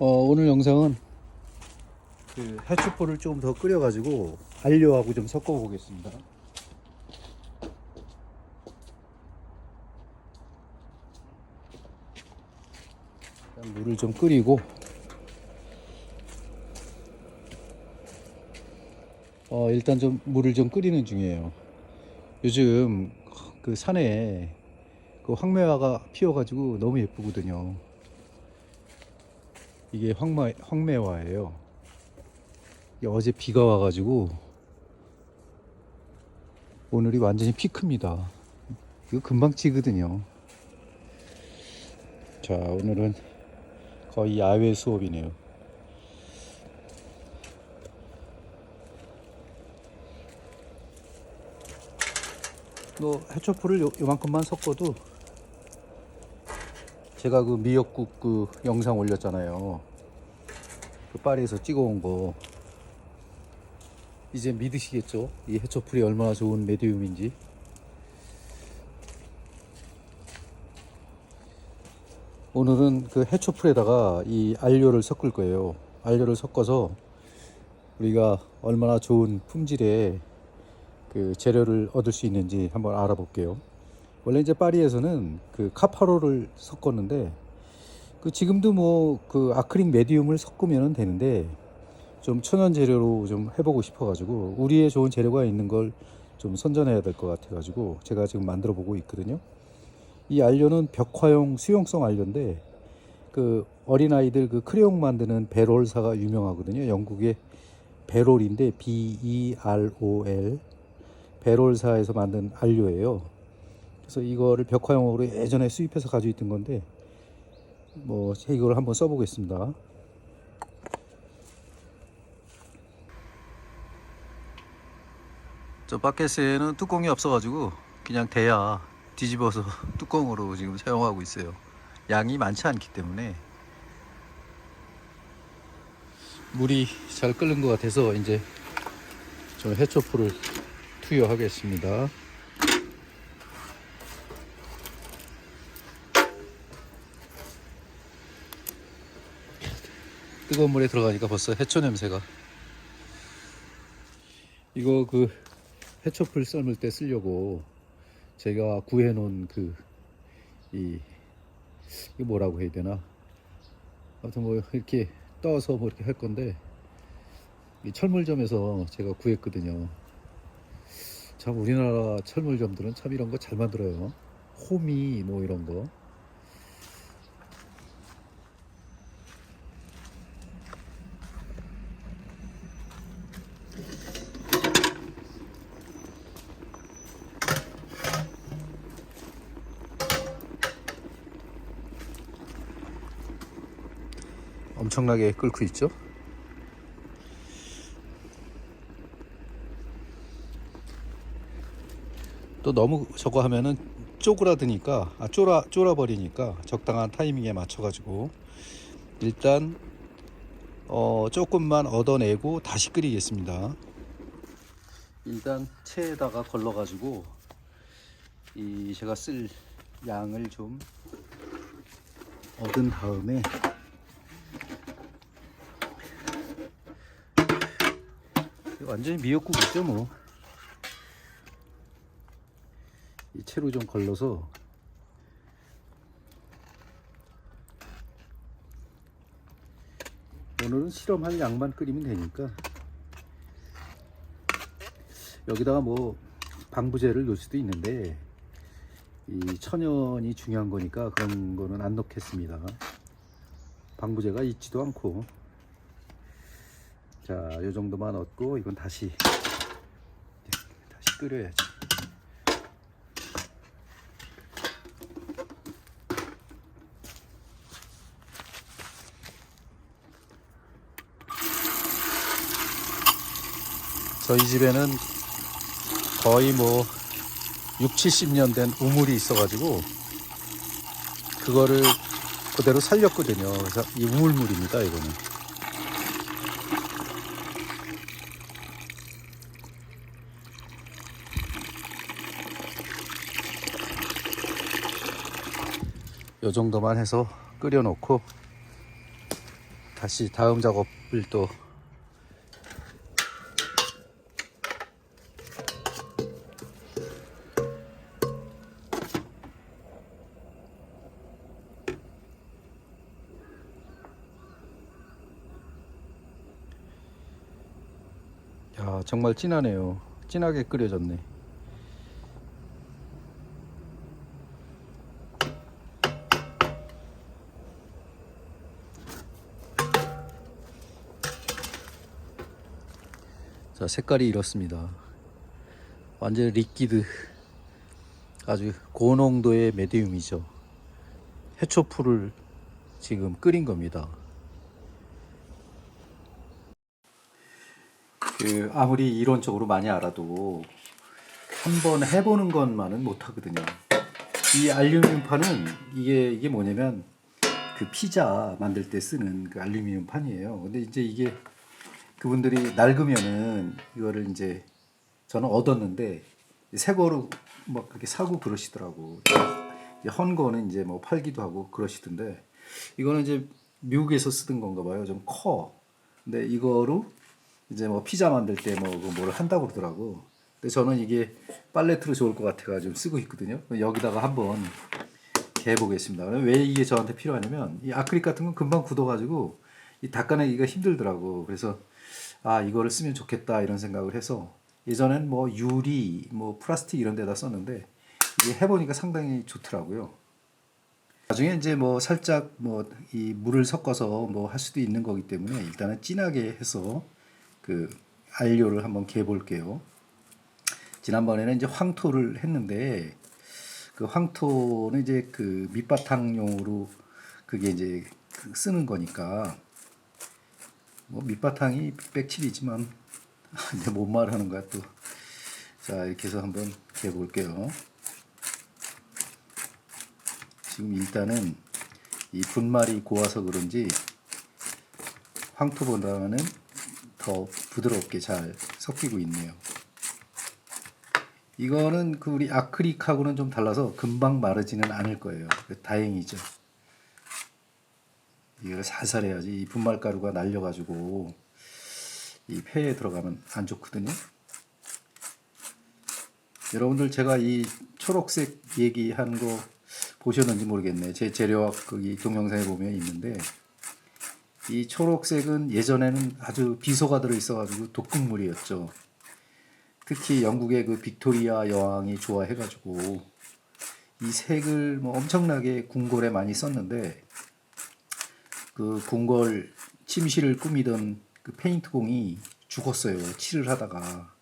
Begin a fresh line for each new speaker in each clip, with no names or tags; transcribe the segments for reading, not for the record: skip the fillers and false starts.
오늘 영상은 그 해초포를 좀 더 끓여가지고 알료하고 좀 섞어 보겠습니다. 물을 좀 끓이고 일단 좀 물을 좀 끓이는 중이에요. 요즘 그 산에 그 황매화가 피어가지고 너무 예쁘거든요. 이게 황매화예요. 이게 어제 비가 와가지고 오늘이 완전히 피크입니다. 이거 금방 치거든요. 자, 오늘은 거의 야외 수업이네요. 해초포를 요만큼만 섞어도, 제가 그 미역국 그 영상 올렸잖아요. 그 파리에서 찍어온 거. 이제 믿으시겠죠? 이 해초풀이 얼마나 좋은 메디움인지. 오늘은 그 해초풀에다가 이 알료를 섞을 거예요. 알료를 섞어서 우리가 얼마나 좋은 품질의 그 재료를 얻을 수 있는지 한번 알아볼게요. 원래 이제 파리에서는 그 카파로를 섞었는데, 그 지금도 뭐 그 아크릴 메디움을 섞으면 되는데, 좀 천연 재료로 좀 해보고 싶어가지고 우리의 좋은 재료가 있는 걸 좀 선전해야 될 것 같아가지고 제가 지금 만들어 보고 있거든요. 이 알료는 벽화용 수용성 알료인데, 그 어린아이들 그 크레용 만드는 베롤사가 유명하거든요. 영국의 베롤인데 BEROL, 베롤사에서 만든 알료예요. 그래서 이거를 벽화용으로 예전에 수입해서 가지고 있던 건데, 뭐 이걸 한번 써보겠습니다. 저 바켓에는 뚜껑이 없어가지고 그냥 대야 뒤집어서 뚜껑으로 지금 사용하고 있어요. 양이 많지 않기 때문에. 물이 잘 끓는 것 같아서 이제 저 해초포를 투여하겠습니다. 뜨거운 물에 들어가니까 벌써 해초 냄새가. 이거 그 해초풀 삶을 때 쓰려고 제가 구해놓은 이 뭐라고 해야 되나, 아무튼 뭐 이렇게 떠서 뭐 이렇게 할 건데, 이 철물점에서 제가 구했거든요. 참 우리나라 철물점들은 참 이런 거 잘 만들어요. 호미 뭐 이런 거. 엄청나게 끓고 있죠. 또 너무 저거 하면은 쪼그라드니까, 쫄아버리니까 적당한 타이밍에 맞춰가지고 일단 조금만 얻어내고 다시 끓이겠습니다. 일단 체에다가 걸러가지고 이 제가 쓸 양을 좀 얻은 다음에, 완전히 미역국이죠 뭐. 이 채로 좀 걸러서 오늘은 실험할 양만 끓이면 되니까, 여기다가 뭐 방부제를 넣을 수도 있는데 이 천연이 중요한 거니까 그런 거는 안 넣겠습니다. 방부제가 있지도 않고. 자, 요 정도만 얻고 이건 다시 끓여야지. 저희 집에는 거의 뭐 6, 70년 된 우물이 있어가지고 그거를 그대로 살렸거든요. 그래서 이 우물물입니다, 이거는. 요 정도만 해서 끓여 놓고 다시 다음 작업을 또 야, 정말 진하네요. 진하게 끓여졌네. 자, 색깔이 이렇습니다. 완전 리퀴드, 아주 고농도의 메디움이죠. 해초풀을 지금 끓인 겁니다. 아무리 이론적으로 많이 알아도 한번 해보는 것만은 못하거든요. 이 알루미늄 판은 이게 뭐냐면 그 피자 만들 때 쓰는 그 알루미늄 판이에요. 근데 이제 이게 그분들이 낡으면은 이거를 이제 저는 얻었는데 새 거로 막 그렇게 사고 그러시더라고. 헌 거는 이제 뭐 팔기도 하고 그러시던데 이거는 이제 미국에서 쓰던 건가 봐요. 좀 커. 근데 이거로 이제 뭐 피자 만들 때 뭐 뭘 한다고 그러더라고. 근데 저는 이게 팔레트로 좋을 것 같아가지고 쓰고 있거든요. 여기다가 한번 개보겠습니다. 왜 이게 저한테 필요하냐면 이 아크릴 같은 건 금방 굳어가지고 이 닦아내기가 힘들더라고. 그래서 아 이거를 쓰면 좋겠다 이런 생각을 해서 예전엔 뭐 유리, 뭐 플라스틱 이런 데다 썼는데 이게 해보니까 상당히 좋더라고요. 나중에 이제 뭐 살짝 뭐 이 물을 섞어서 뭐 할 수도 있는 거기 때문에 일단은 진하게 해서 그 안료를 한번 개볼게요. 지난번에는 이제 황토를 했는데 그 황토는 이제 그 밑바탕용으로 그게 이제 쓰는 거니까 뭐 밑바탕이 백칠이지만 이제 뭔 말하는 거야 또. 자 이렇게 해서 한번 개볼게요. 지금 일단은 이 분말이 고와서 그런지 황토보다는 더 부드럽게 잘 섞이고 있네요. 이거는 그 우리 아크릴하고는 좀 달라서 금방 마르지는 않을 거예요. 다행이죠. 이걸 살살 해야지 이 분말가루가 날려가지고 이 폐에 들어가면 안 좋거든요. 여러분들 제가 이 초록색 얘기한 거 보셨는지 모르겠네. 제 재료학 거기 동영상에 보면 있는데 이 초록색은 예전에는 아주 비소가 들어있어가지고 독극물이었죠. 특히 영국의 그 빅토리아 여왕이 좋아해가지고 이 색을 뭐 엄청나게 궁궐에 많이 썼는데 그 궁궐 침실을 꾸미던 그 페인트공이 죽었어요. 칠을 하다가.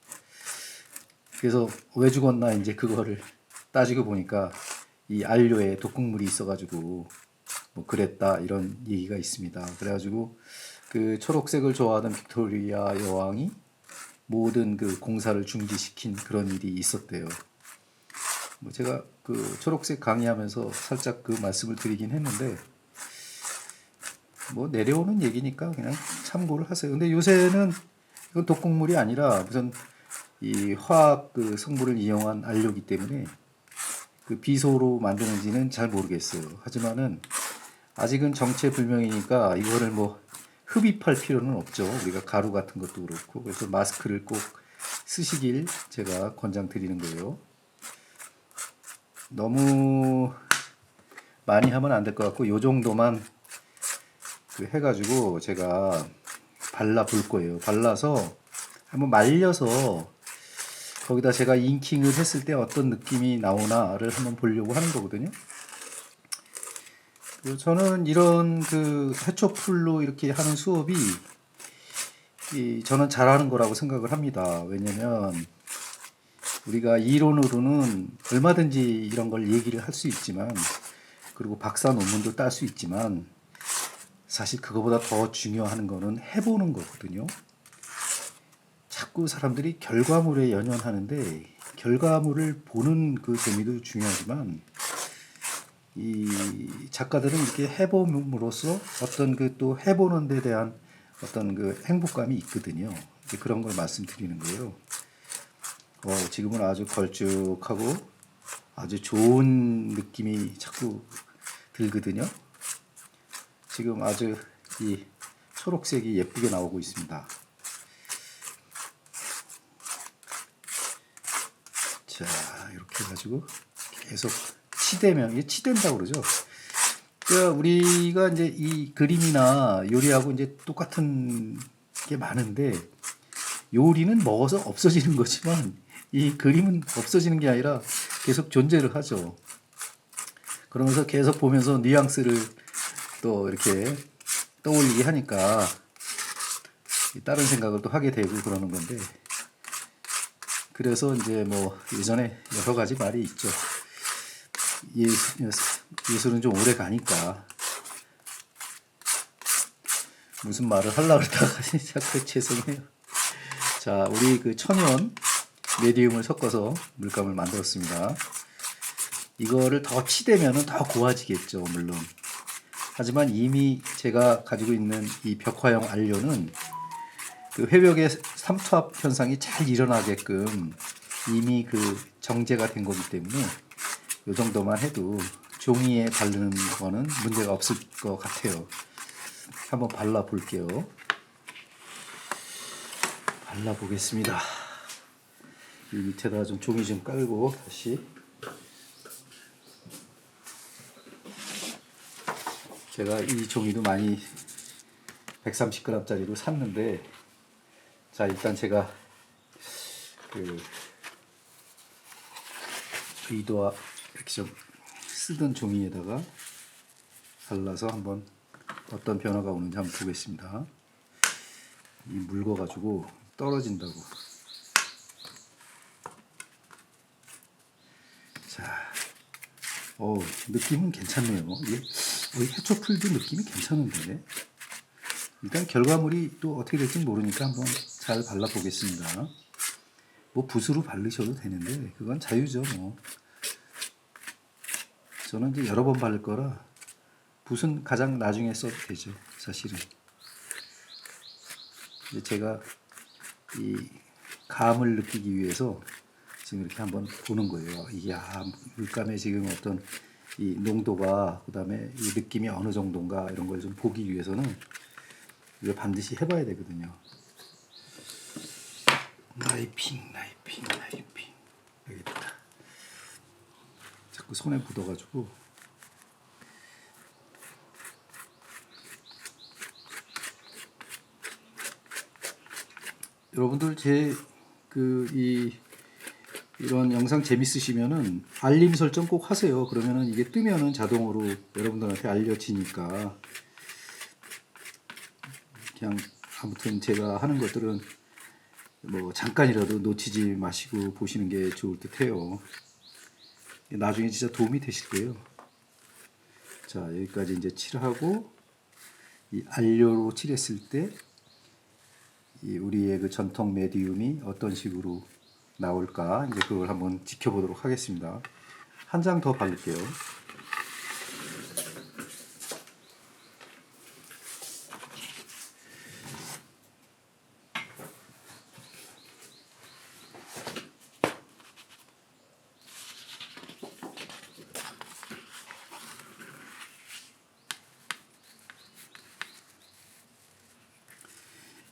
그래서 왜 죽었나 이제 그거를 따지고 보니까 이 안료에 독극물이 있어가지고 뭐 그랬다 이런 얘기가 있습니다. 그래가지고 그 초록색을 좋아하던 빅토리아 여왕이 모든 그 공사를 중지시킨 그런 일이 있었대요. 뭐 제가 그 초록색 강의하면서 살짝 그 말씀을 드리긴 했는데 뭐 내려오는 얘기니까 그냥 참고를 하세요. 근데 요새는 이건 독극물이 아니라 무슨 이 화학 그 성분을 이용한 안료이기 때문에 그 비소로 만드는지는 잘 모르겠어요. 하지만은 아직은 정체불명이니까 이거를 뭐 흡입할 필요는 없죠. 우리가 가루 같은 것도 그렇고. 그래서 마스크를 꼭 쓰시길 제가 권장드리는 거예요. 너무 많이 하면 안 될 것 같고 요 정도만 그 해가지고 제가 발라 볼 거예요. 발라서 한번 말려서 거기다 제가 잉킹을 했을 때 어떤 느낌이 나오나를 한번 보려고 하는 거거든요. 저는 이런 그 해초풀로 이렇게 하는 수업이 저는 잘하는 거라고 생각을 합니다. 왜냐면 우리가 이론으로는 얼마든지 이런 걸 얘기를 할 수 있지만 그리고 박사 논문도 딸 수 있지만 사실 그거보다 더 중요한 거는 해보는 거거든요. 자꾸 사람들이 결과물에 연연하는데 결과물을 보는 그 재미도 중요하지만 이 작가들은 이렇게 해봄으로써 어떤 그 또 해보는 데 대한 어떤 그 행복감이 있거든요. 그런 걸 말씀드리는 거예요. 지금은 아주 걸쭉하고 아주 좋은 느낌이 자꾸 들거든요. 지금 아주 이 초록색이 예쁘게 나오고 있습니다. 자, 이렇게 해가지고 계속 치대면, 이게 치댄다고 그러죠. 그러니까 우리가 이제 이 그림이나 요리하고 이제 똑같은 게 많은데, 요리는 먹어서 없어지는 거지만 이 그림은 없어지는 게 아니라 계속 존재를 하죠. 그러면서 계속 보면서 뉘앙스를 또 이렇게 떠올리게 하니까 다른 생각을 또 하게 되고 그러는 건데, 그래서 이제 뭐 예전에 여러 가지 말이 있죠. 예술은 좀 오래 가니까 무슨 말을 하려고 그러다가 자꾸 죄송해요. 자, 우리 그 천연 메디움을 섞어서 물감을 만들었습니다. 이거를 더 치대면은 더 고와지겠죠, 물론. 하지만 이미 제가 가지고 있는 이 벽화형 안료는 그 회벽의 삼투압 현상이 잘 일어나게끔 이미 그 정제가 된 거기 때문에 이 정도만 해도 종이에 바르는 거는 문제가 없을 것 같아요. 한번 발라 볼게요. 발라 보겠습니다. 이 밑에다 좀 종이 좀 깔고 다시. 제가 이 종이도 많이 130g짜리로 샀는데, 자, 일단 제가 그 의도와 이렇게 좀 쓰던 종이에다가 발라서 한번 어떤 변화가 오는지 한번 보겠습니다. 이 묽어가지고 떨어진다고. 자, 느낌은 괜찮네요. 해초풀도 느낌이 괜찮은데, 일단 결과물이 또 어떻게 될지 모르니까 한번 잘 발라보겠습니다. 뭐 붓으로 바르셔도 되는데 그건 자유죠. 뭐 저는 이제 여러 번 바를 거라 붓은 가장 나중에 써도 되죠, 사실은. 이제 제가 이 감을 느끼기 위해서 지금 이렇게 한번 보는 거예요. 이게 물감의 지금 어떤 이 농도가, 그 다음에 이 느낌이 어느 정도인가, 이런 걸 좀 보기 위해서는 이거 반드시 해봐야 되거든요. 나이핑. 여기 있다. 자꾸 손에 묻어가지고. 여러분들 이런 영상 재밌으시면은 알림 설정 꼭 하세요. 그러면은 이게 뜨면은 자동으로 여러분들한테 알려지니까. 그냥 아무튼 제가 하는 것들은 뭐 잠깐이라도 놓치지 마시고 보시는 게 좋을 듯 해요. 나중에 진짜 도움이 되실 거예요. 자, 여기까지 이제 칠하고, 이 안료로 칠했을 때 이 우리의 그 전통 메디움이 어떤 식으로 나올까, 이제 그걸 한번 지켜보도록 하겠습니다. 한 장 더 바를게요.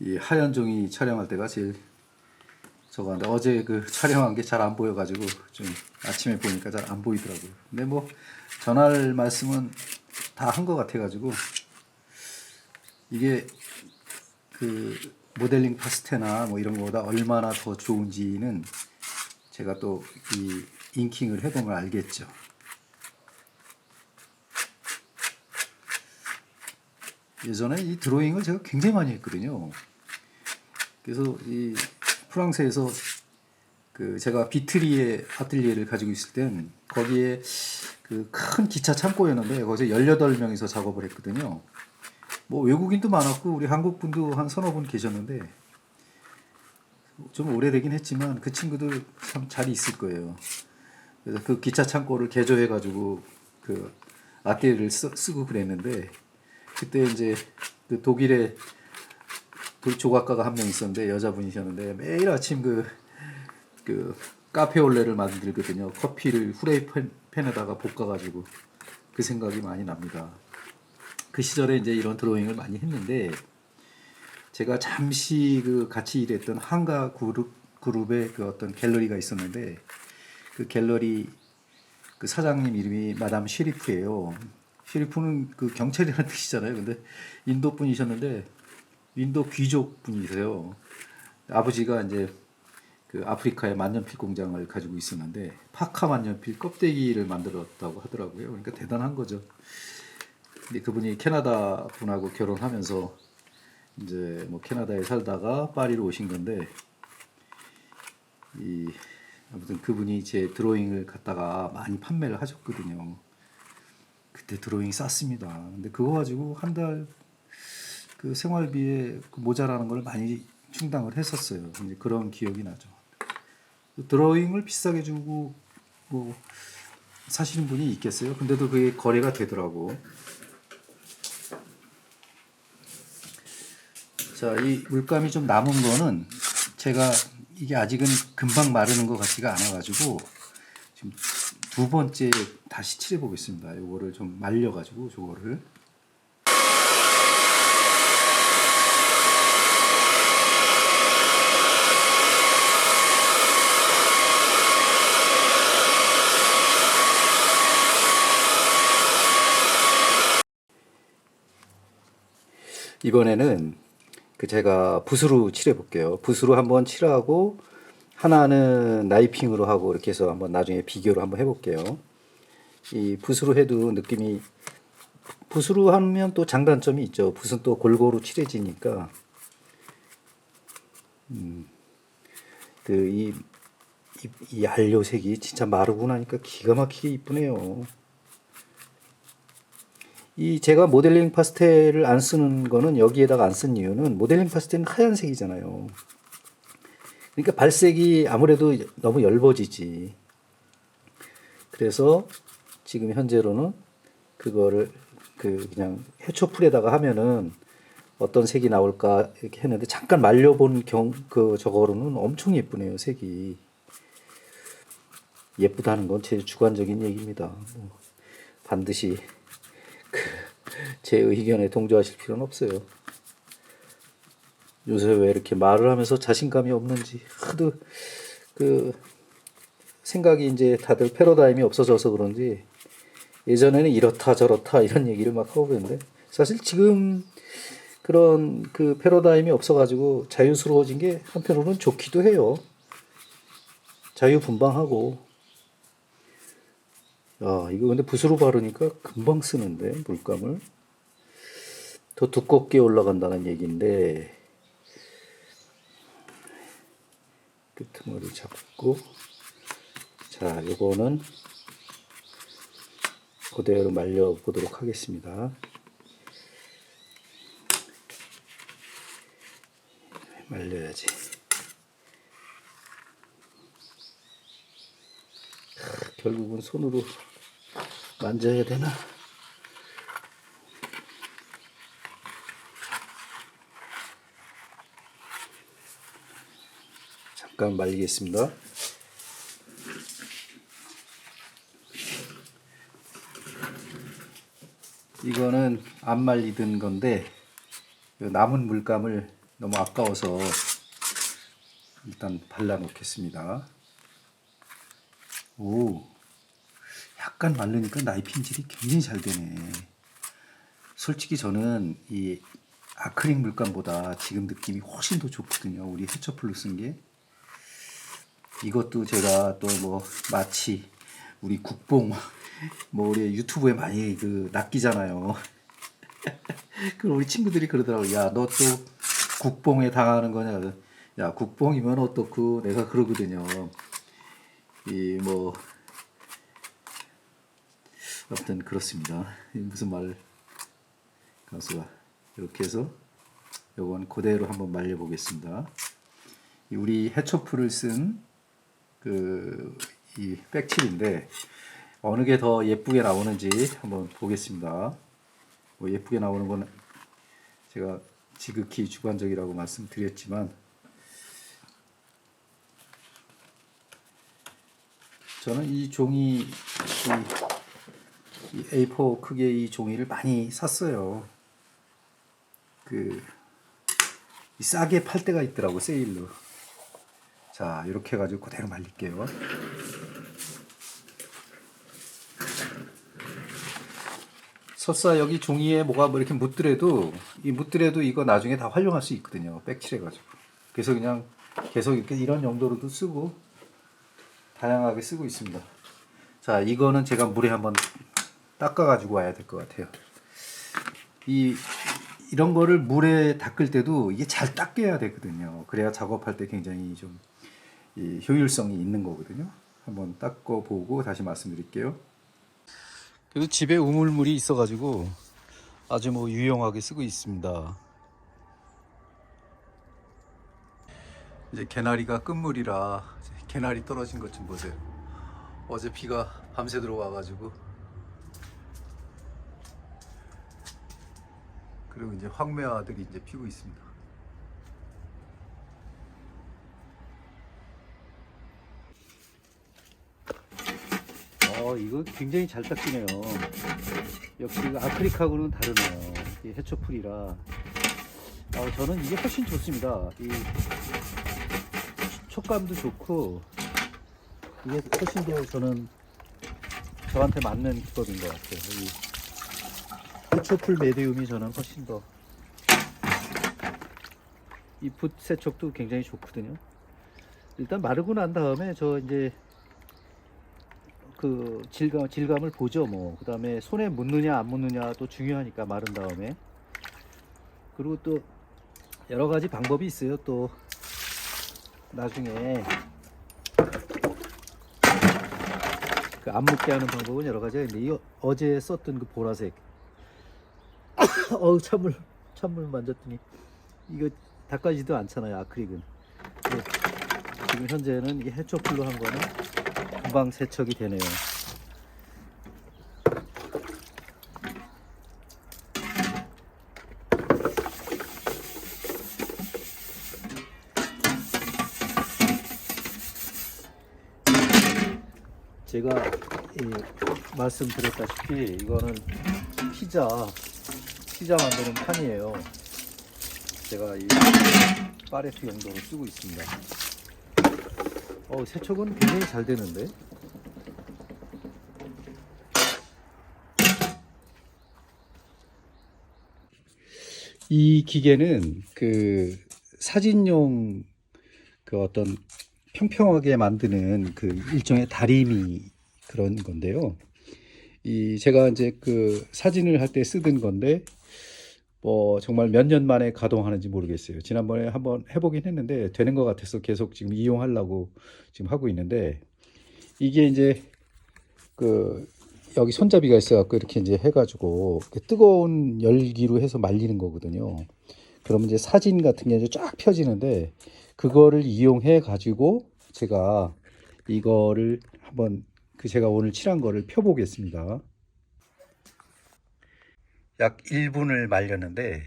이 하얀 종이 촬영할 때가 제일 저거한데, 어제 그 촬영한 게 잘 안 보여가지고 좀 아침에 보니까 잘 안 보이더라고요. 근데 뭐 전할 말씀은 다 한 것 같아가지고, 이게 그 모델링 파스텔이나 뭐 이런 거보다 얼마나 더 좋은지는 제가 또 이 잉킹을 해보면 알겠죠. 예전에 이 드로잉을 제가 굉장히 많이 했거든요. 그래서 이 프랑스에서 그 제가 비트리의 아틀리에를 가지고 있을 땐 거기에 그 큰 기차 창고였는데 거기서 18명이서 작업을 했거든요. 뭐 외국인도 많았고 우리 한국 분도 한 서너 분 계셨는데, 좀 오래되긴 했지만 그 친구들 참 잘 있을 거예요. 그래서 그 기차 창고를 개조해 가지고 그 아틀리에를 쓰고 그랬는데, 그때 이제 그 독일의 그 조각가가 한 명 있었는데, 여자분이셨는데 매일 아침 그 카페올레를 만들거든요. 커피를 후라이팬에다가 볶아가지고. 그 생각이 많이 납니다. 그 시절에 이제 이런 드로잉을 많이 했는데, 제가 잠시 그 같이 일했던 한가 그룹의 그 어떤 갤러리가 있었는데 그 갤러리 그 사장님 이름이 마담 쉐리프예요. 쉐리프는 그 경찰이라는 뜻이잖아요. 근데 인도 분이셨는데 인도 귀족 분이세요. 아버지가 이제 그 아프리카의 만년필 공장을 가지고 있었는데 파카 만년필 껍데기를 만들었다고 하더라고요. 그러니까 대단한 거죠. 근데 그분이 캐나다 분하고 결혼하면서 이제 뭐 캐나다에 살다가 파리로 오신 건데 이 아무튼 그분이 제 드로잉을 갖다가 많이 판매를 하셨거든요. 그때 드로잉 쌌습니다. 근데 그거 가지고 한 달 그 생활비에 그 모자라는 걸 많이 충당을 했었어요. 이제 그런 기억이 나죠. 드로잉을 비싸게 주고 뭐 사시는 분이 있겠어요. 근데도 그게 거래가 되더라고. 자, 이 물감이 좀 남은 거는 제가 이게 아직은 금방 마르는 것 같지가 않아가지고 지금 두 번째 다시 칠해 보겠습니다. 요거를 좀 말려가지고 저거를 이번에는 그 제가 붓으로 칠해 볼게요. 붓으로 한번 칠하고 하나는 나이핑으로 하고 이렇게 해서 한번 나중에 비교를 한번 해볼게요. 이 붓으로 해도 느낌이 붓으로 하면 또 장단점이 있죠. 붓은 또 골고루 칠해지니까 이 안료색이 진짜 마르고 나니까 기가 막히게 이쁘네요. 이 제가 모델링 파스텔을 안 쓰는 거는 여기에다가 안 쓴 이유는 모델링 파스텔은 하얀색이잖아요. 그러니까 발색이 아무래도 너무 엷어지지. 그래서 지금 현재로는 그거를 그냥 해초풀에다가 하면은 어떤 색이 나올까 이렇게 했는데 잠깐 말려본 저거로는 엄청 예쁘네요, 색이. 예쁘다는 건 제 주관적인 얘기입니다. 뭐 반드시 제 의견에 동조하실 필요는 없어요. 요새 왜 이렇게 말을 하면서 자신감이 없는지 하도 그 생각이 이제 다들 패러다임이 없어져서 그런지 예전에는 이렇다 저렇다 이런 얘기를 막 하고 그랬는데 사실 지금 그런 그 패러다임이 없어가지고 자유스러워진 게 한편으로는 좋기도 해요. 자유분방하고. 아, 이거 근데 붓으로 바르니까 금방 쓰는데 물감을 더 두껍게 올라간다는 얘기인데 끄트머리 잡고 자, 요거는 그대로 말려 보도록 하겠습니다. 말려야지. 결국은 손으로 만져야 되나? 잠깐 말리겠습니다. 이거는 안 말리던 건데 남은 물감을 너무 아까워서 일단 발라 놓겠습니다. 오, 약간 마르니까 나이핀질이 굉장히 잘 되네. 솔직히 저는 이 아크릴 물감보다 지금 느낌이 훨씬 더 좋거든요. 우리 해처풀로 쓴 게. 이것도 제가 또 뭐 마치 우리 국뽕 뭐 우리 유튜브에 많이 그 낚이잖아요. 그 우리 친구들이 그러더라고. 야, 너 또 국뽕에 당하는 거냐? 야, 국뽕이면 어떻고 내가 그러거든요. 이 뭐 아무튼 그렇습니다. 무슨 말 가수가 이렇게 해서 요건 그대로 한번 말려 보겠습니다. 우리 해초풀을 쓴 그 이 백칠인데 어느 게 더 예쁘게 나오는지 한번 보겠습니다. 뭐 예쁘게 나오는 건 제가 지극히 주관적이라고 말씀드렸지만 저는 이 종이 이 A4 크기의 이 종이를 많이 샀어요. 그 싸게 팔 때가 있더라고, 세일로. 자, 이렇게 해가지고 그대로 말릴게요. 설사 여기 종이에 뭐가 뭐 이렇게 묻더라도 이거 나중에 다 활용할 수 있거든요. 백칠해가지고. 그래서 그냥 계속 이렇게 이런 용도로도 쓰고 다양하게 쓰고 있습니다. 자, 이거는 제가 물에 한번 닦아가지고 와야 될 것 같아요. 이런 거를 물에 닦을 때도 이게 잘 닦여야 되거든요. 그래야 작업할 때 굉장히 좀 효율성이 있는 거거든요. 한번 닦아 보고 다시 말씀드릴게요. 그래도 집에 우물물이 있어가지고 아주 뭐 유용하게 쓰고 있습니다. 이제 개나리가 끝물이라 개나리 떨어진 것 좀 보세요. 어제 비가 밤새 들어와가지고. 그리고 이제 황매화들이 이제 피고 있습니다. 이거 굉장히 잘 닦이네요. 역시 아크릴하고는 다르네요. 이 해초풀이라. 저는 이게 훨씬 좋습니다. 이 촉감도 좋고 이게 훨씬 더 저한테 맞는 기법인 것 같아요. 이 해초풀 메디움이 저는 훨씬 더 이 붓 세척도 굉장히 좋거든요. 일단 마르고 난 다음에 저 이제 그 질감을 보죠. 뭐 그 다음에 손에 묻느냐 안 묻느냐도 중요하니까, 마른 다음에. 그리고 또 여러 가지 방법이 있어요. 또 나중에 그 안 묻게 하는 방법은 여러 가지가 있는데, 어제 썼던 그 보라색 찬물 만졌더니 이거 닦아지도 않잖아요, 아크릴은. 지금 현재는 이 해초풀로 한 거는 금방 세척이 되네요. 제가 말씀드렸다시피 이거는 피자 만드는 판이에요. 제가 이 파레트 용도로 쓰고 있습니다. 세척은 굉장히 잘 되는데. 이 기계는 그 사진용 그 어떤 평평하게 만드는 그 일종의 다리미 그런 건데요. 제가 이제 그 사진을 할 때 쓰던 건데, 정말 몇 년 만에 가동하는지 모르겠어요. 지난번에 한번 해보긴 했는데 되는 것 같아서 계속 지금 이용하려고 지금 하고 있는데, 이게 이제 그 여기 손잡이가 있어갖고 이렇게 이제 해가지고 뜨거운 열기로 해서 말리는 거거든요. 그러면 이제 사진 같은 게 이제 쫙 펴지는데, 그거를 이용해 가지고 제가 이거를 한번 제가 오늘 칠한 거를 펴보겠습니다. 약 1분을 말렸는데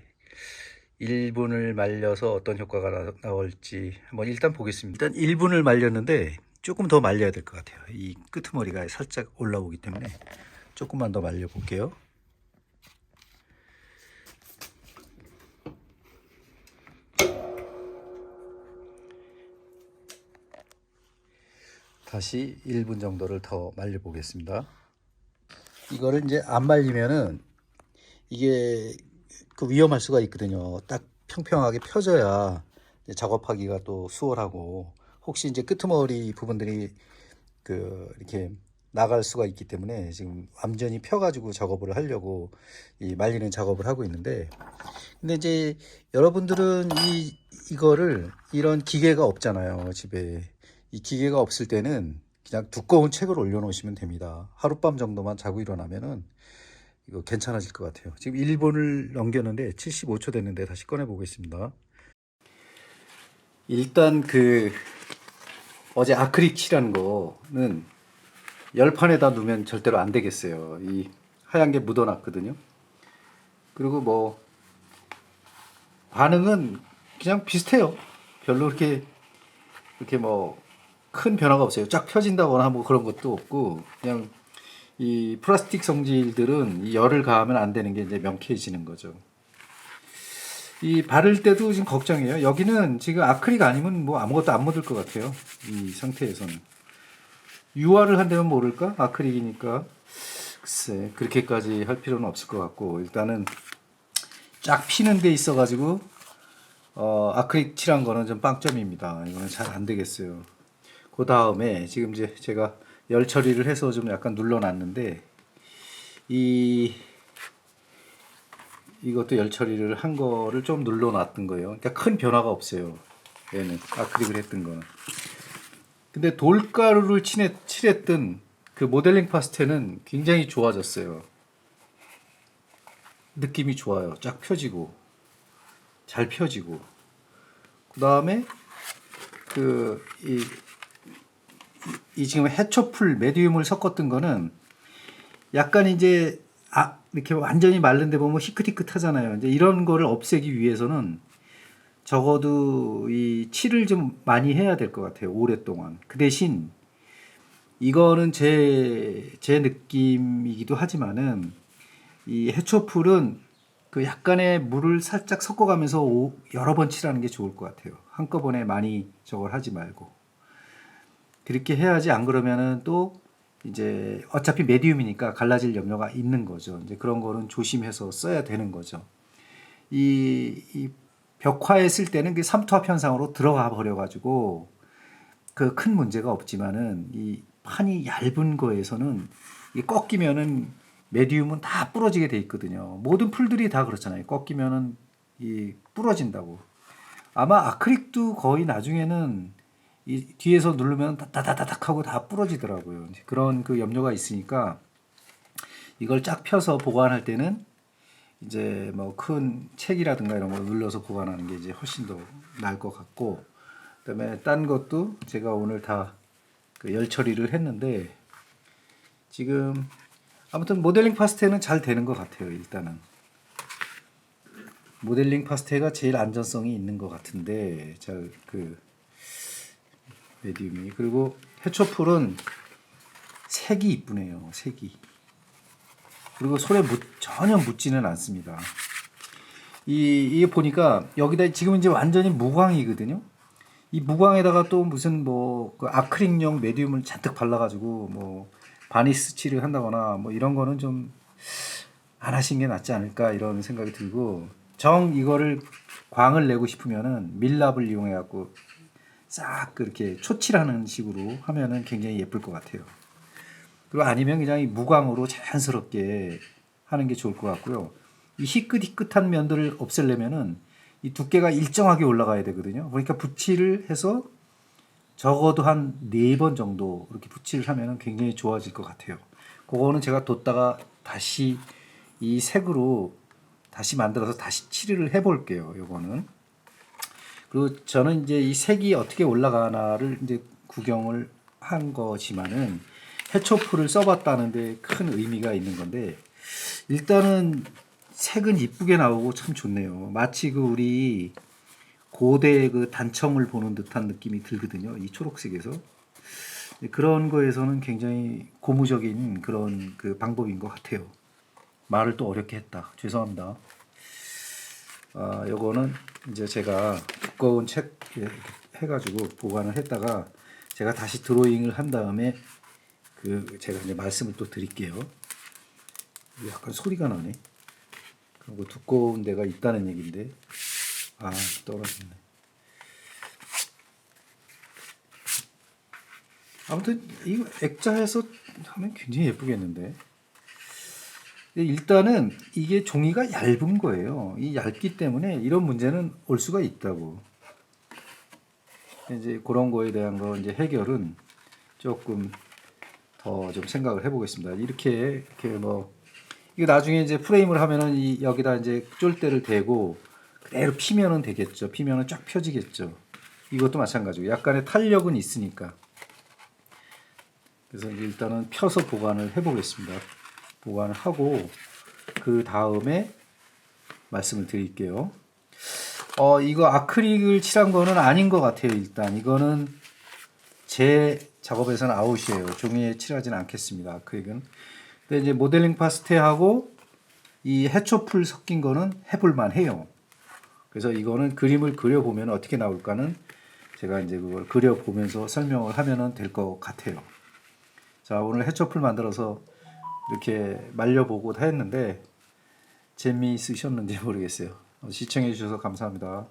1분을 말려서 어떤 효과가 나올지 한번 일단 보겠습니다. 일단 1분을 말렸는데 조금 더 말려야 될 것 같아요. 이 끄트머리가 살짝 올라오기 때문에 조금만 더 말려 볼게요. 다시 1분 정도를 더 말려 보겠습니다. 이거를 이제 안 말리면은 이게 그 위험할 수가 있거든요. 딱 평평하게 펴져야 작업하기가 또 수월하고, 혹시 이제 끄트머리 부분들이 이렇게 나갈 수가 있기 때문에 지금 완전히 펴가지고 작업을 하려고 이 말리는 작업을 하고 있는데, 근데 이제 여러분들은 이거를 이런 기계가 없잖아요, 집에. 이 기계가 없을 때는 그냥 두꺼운 책을 올려놓으시면 됩니다. 하룻밤 정도만 자고 일어나면은 이거 괜찮아질 것 같아요. 지금 1분을 넘겼는데 75초 됐는데 다시 꺼내 보겠습니다. 일단 어제 아크릴 칠한 거는 열판에다 놓으면 절대로 안 되겠어요. 이 하얀 게 묻어났거든요. 그리고 반응은 그냥 비슷해요. 별로 이렇게 큰 변화가 없어요. 쫙 펴진다거나 뭐 그런 것도 없고, 그냥 이 플라스틱 성질들은 이 열을 가하면 안 되는 게 이제 명쾌해지는 거죠. 이 바를 때도 지금 걱정이에요. 여기는 지금 아크릴 아니면 뭐 아무것도 안 묻을 것 같아요. 이 상태에서는. 유화를 한다면 모를까? 아크릴이니까. 글쎄, 그렇게까지 할 필요는 없을 것 같고, 일단은 쫙 피는 데 있어가지고, 아크릴 칠한 거는 좀 빵점입니다. 이거는 잘 안 되겠어요. 그 다음에 지금 이제 제가 열 처리를 해서 좀 약간 눌러놨는데, 이것도 열 처리를 한 거를 좀 눌러놨던 거예요. 그러니까 큰 변화가 없어요. 얘는 아크릴을 했던 거는. 근데 돌가루를 칠했던 그 모델링 파스텔은 굉장히 좋아졌어요. 느낌이 좋아요. 쫙 펴지고 잘 펴지고. 그 다음에 이 지금 해초풀 메디움을 섞었던 거는 약간 이제 이렇게 완전히 마른데 보면 희끗희끗하잖아요. 이제 이런 거를 없애기 위해서는 적어도 이 칠을 좀 많이 해야 될 것 같아요. 오랫동안. 그 대신 이거는 제 느낌이기도 하지만은 이 해초풀은 그 약간의 물을 살짝 섞어가면서 여러 번 칠하는 게 좋을 것 같아요. 한꺼번에 많이 저걸 하지 말고. 그렇게 해야지 안 그러면은 또 이제 어차피 메디움이니까 갈라질 염려가 있는 거죠. 이제 그런 거는 조심해서 써야 되는 거죠. 이 벽화에 쓸 때는 그 삼투압 현상으로 들어가 버려가지고 그 큰 문제가 없지만은 이 판이 얇은 거에서는 이 꺾이면은 메디움은 다 부러지게 돼 있거든요. 모든 풀들이 다 그렇잖아요. 꺾이면은 이 부러진다고. 아마 아크릴도 거의 나중에는 이 뒤에서 누르면 다다다닥 하고 다 부러지더라고요. 그런 그 염려가 있으니까 이걸 쫙 펴서 보관할 때는 이제 뭐 큰 책이라든가 이런 거 눌러서 보관하는 게 이제 훨씬 더 나을 것 같고, 그다음에 딴 것도 제가 오늘 다 그 열 처리를 했는데 지금 아무튼 모델링 파스텔은 잘 되는 것 같아요. 일단은 모델링 파스텔가 제일 안전성이 있는 것 같은데 잘 그 메디움이. 그리고 해초풀은 색이 이쁘네요. 색이. 그리고 손에 전혀 묻지는 않습니다. 이게 보니까 여기다 지금 이제 완전히 무광이거든요. 이 무광에다가 또 무슨 뭐그 아크릴용 메디움을 잔뜩 발라가지고 뭐 바니스 칠을 한다거나 뭐 이런 거는 좀 안 하신 게 낫지 않을까 이런 생각이 들고, 이거를 광을 내고 싶으면은 밀랍을 이용해 갖고 싹 그렇게 초칠하는 식으로 하면은 굉장히 예쁠 것 같아요. 그리고 아니면 그냥 이 무광으로 자연스럽게 하는 게 좋을 것 같고요. 이 희끗희끗한 면들을 없애려면은 이 두께가 일정하게 올라가야 되거든요. 그러니까 붓칠을 해서 적어도 한 4번 정도 이렇게 붓칠을 하면은 굉장히 좋아질 것 같아요. 그거는 제가 뒀다가 다시 이 색으로 다시 만들어서 다시 칠을 해볼게요. 요거는. 그리고 저는 이제 이 색이 어떻게 올라가나를 이제 구경을 한 거지만은 해초풀을 써봤다는데 큰 의미가 있는 건데, 일단은 색은 이쁘게 나오고 참 좋네요. 마치 그 우리 고대 그 단청을 보는 듯한 느낌이 들거든요. 이 초록색에서. 그런 거에서는 굉장히 고무적인 그런 그 방법인 것 같아요. 말을 또 어렵게 했다. 죄송합니다. 요거는 이제 제가 두꺼운 책 해가지고 보관을 했다가 제가 다시 드로잉을 한 다음에 제가 이제 말씀을 또 드릴게요. 약간 소리가 나네. 그리고 두꺼운 데가 있다는 얘기인데, 떨어졌네. 아무튼 이거 액자해서 하면 굉장히 예쁘겠는데. 일단은 이게 종이가 얇은 거예요. 이 얇기 때문에 이런 문제는 올 수가 있다고. 이제 그런 거에 대한 거 이제 해결은 조금 더 좀 생각을 해보겠습니다. 이렇게 뭐 이거 나중에 이제 프레임을 하면은 여기다 이제 쫄대를 대고 그대로 피면은 되겠죠. 피면은 쫙 펴지겠죠. 이것도 마찬가지고 약간의 탄력은 있으니까. 그래서 이제 일단은 펴서 보관을 해보겠습니다. 보관을 하고 그 다음에 말씀을 드릴게요. 이거 아크릴을 칠한 거는 아닌 것 같아요. 일단 이거는 제 작업에서는 아웃이에요. 종이에 칠하지는 않겠습니다. 아크릴은. 근데 이제 모델링 파스텔하고 이 해초풀 섞인 거는 해볼만 해요. 그래서 이거는 그림을 그려보면 어떻게 나올까는 제가 이제 그걸 그려보면서 설명을 하면은 될 것 같아요. 자, 오늘 해초풀 만들어서 이렇게 말려보고 다 했는데 재미있으셨는지 모르겠어요. 시청해 주셔서 감사합니다.